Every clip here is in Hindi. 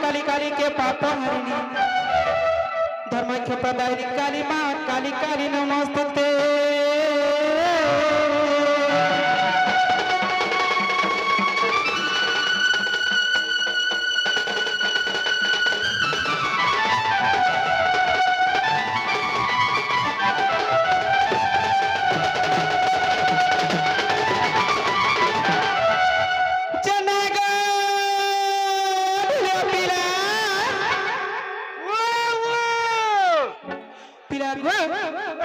काली काली के पाप हरिणी धर्माख्य प्रदायिनी काली माँ काली काली नमस्ते।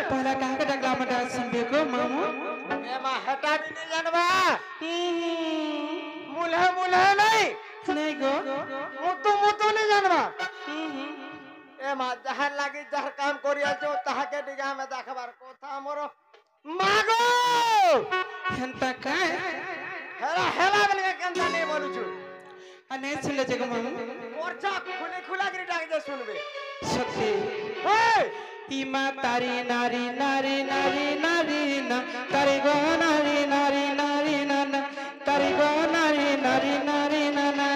पहला कहाँ का डगला मटा सुनबे को मामू एमा हटा भी नहीं जानबा मुल्हा मुल्हा नहीं गो मुतु नहीं जानबा एमा जहर लागी जहर काम करिया जो ताहा के डिगा में देखबार कोथा मोर मागो हंता काय हेला हेला बने केंता नहीं बोलु छु अने सुनले जग मामू मोरचा खुले खुला गिरी डाक दे सुनबे सत्य हे इमा तारी नारी नारी नारी नारी ना तारी गो नारी नारी नारी ना ना तारी गो नारी नारी नारी ना ना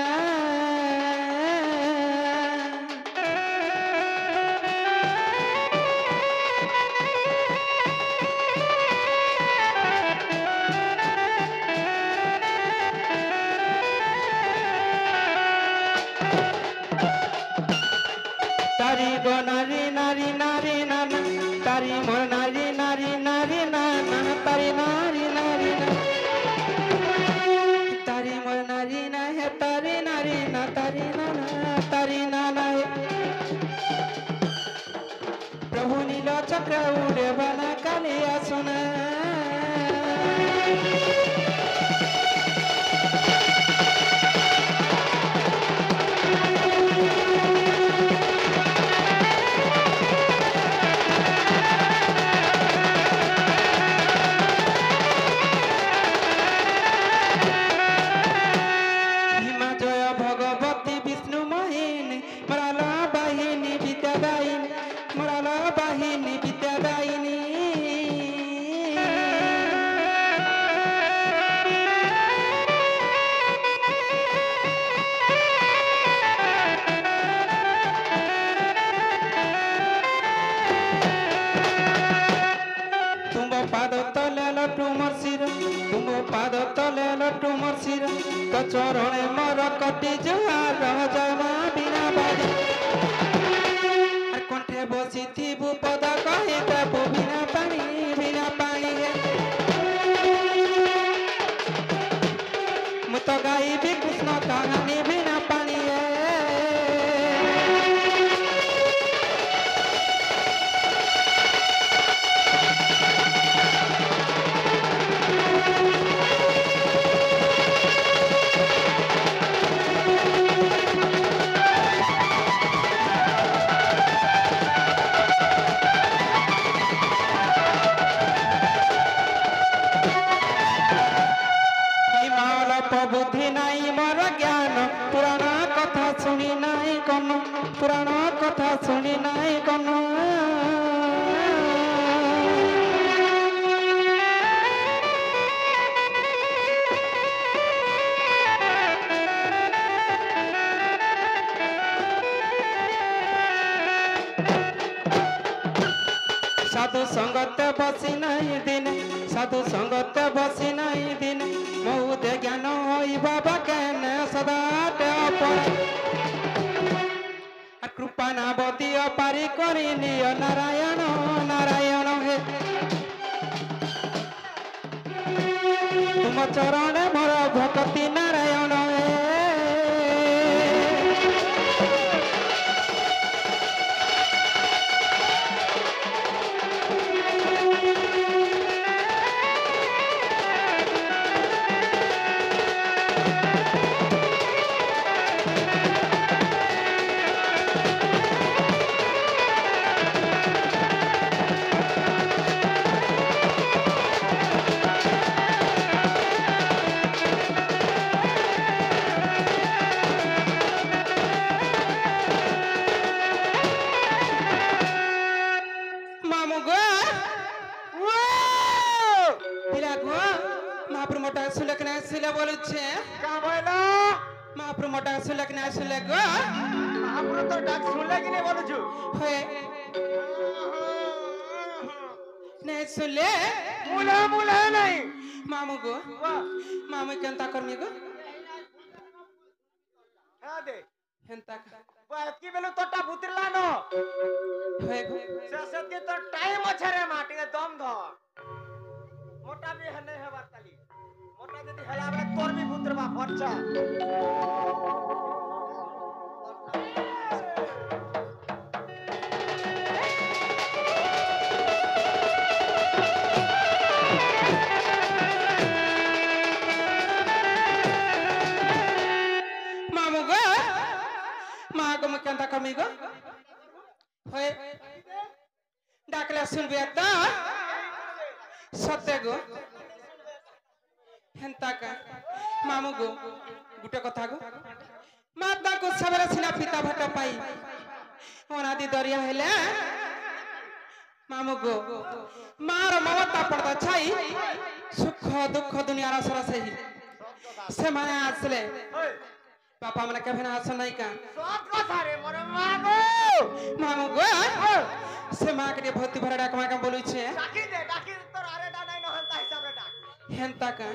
तारी गो नारी नारी नारी ना ना तारी मोर नारी नारी नारी ना ना तारी नारी नारी ना तारी मोर नारी ना है तारी नारी ना तारी ना ना तारी ना ना है प्रभु नीला चक्र उड़े बना कालिया सुना पाद तले लट्टू मोर सिर तो चरणे मोर कटी जुहार जमा बिना बाजी कंठे बसी थीबू पद कही देबू बिना पानी मुत गाइबी कृष्ण कहानी बिना पानी बुद्धि नाई मोर ज्ञान पुराण कथा सुनी नाई कन पुराण कथा सुनी नाई कन साधु संगत बसी नहीं दिन साधु संगत बसी नहीं दिन बहुत ज्ञान होई बाबा कहने सदा कृपा नाबती पारी करी निय नारायण नारायण हे तुम चरण मोर भक्ति नारायण हे महाप्रभु मोटा सुनले कि ना सुनले गो महाप्रभु तो डाक सुनले कि नहीं बोलू छु होए नहीं सुनले मुला मुला नहीं मामू गो मामू केंता करनी गो हां दे हेंता बाकी बेलो तोटा भूतरला न होए गो ससत के तो टाइम अच्छे रे माटी के दम ध मोटा भी है नहीं है बात ताली मोटा यदि हला बले तोर भी भूतरबा फरचा केंता कमी गो होए डाकला सुनबे त सत्य गो हेंता का मामू गो गुटे कथा गो माता को सबरा सिना पिता भटा पाई ओनादी दरिया हेले मामू गो मार ममता पड़ता छाई सुख दुख दुनिया रा सरा सही से माने आसले पापा मने कभी ना आसन नहीं का सब को सारे मोर मामू गो से मां के भक्ति भरा डाक मां का बोलु छे डाकी तोर आरे डा नहीं नहंता हिसाब रे डाक हेंता का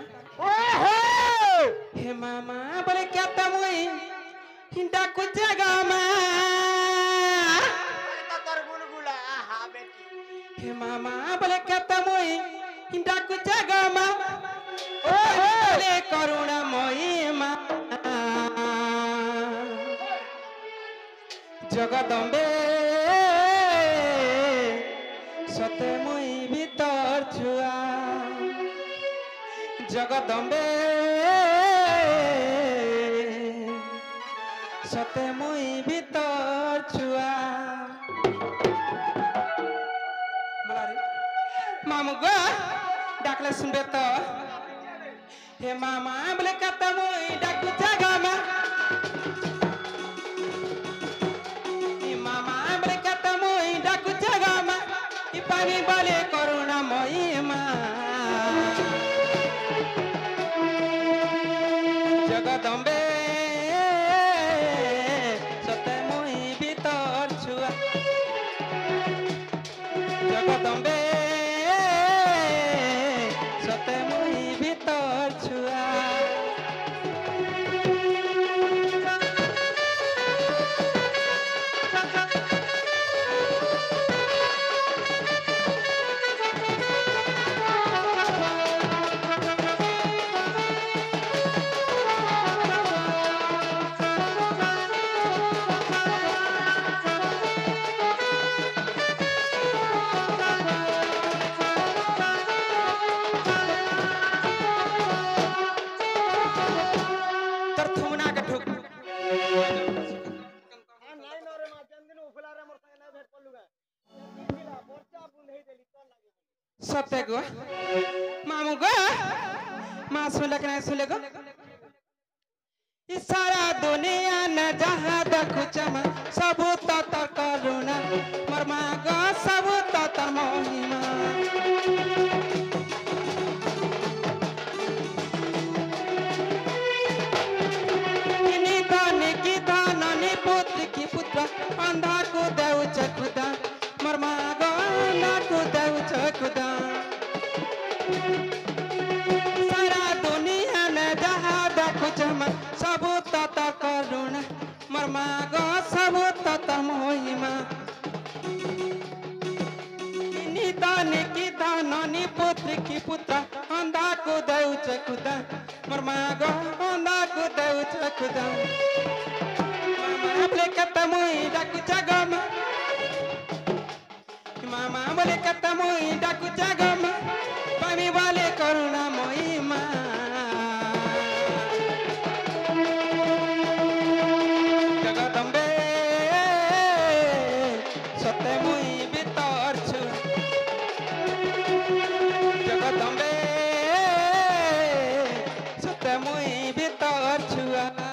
ओहो हे मामा बोले क्या तमुई हिंदा को जगह में तो तोर बुलबुला आहा बेटी हे मामा बोले क्या तमुई हिंदा को जगह में ओहो बोले करुणा मोई मां जगदम्बे सते मुई भीतर छुआ जगदम्बे सते मुई भीतर छुआ मामू गो डाकले सुनबे तो हे मामा बोले कत मुई डाकू जगह में पानी बोले करुणा महिमा जगदम्बे सते मुई भीतर छुआ जगदम्बे सते मुई भीतर छुआ सत्य गो मामू गो मां सुनले कि नहीं सुनले गो इस सारा दुनिया न जहाँ देखु चमा सब तर करुणा मोर मां गो सब तर महिमा पुत्र की पुत्र अंधा को देव खुदा मोर मां गो अंधा को देव खुदा सारा दुनिया में जहाँ देखु चमा सब तत करुणा मोर मां गो सब तत महिमा निदानी पुत्र की पुत्र अंधा को देव खुदा मोर मां गो अंधा को देव खुदा बोले कतमुई डाकू जगम मामा बोले कतमुई डाकू जगम पानी वाले करुणा महिमा जगदम्बे सते मुई भीतर छु जगदम्बे सते मुई भीतर छुआ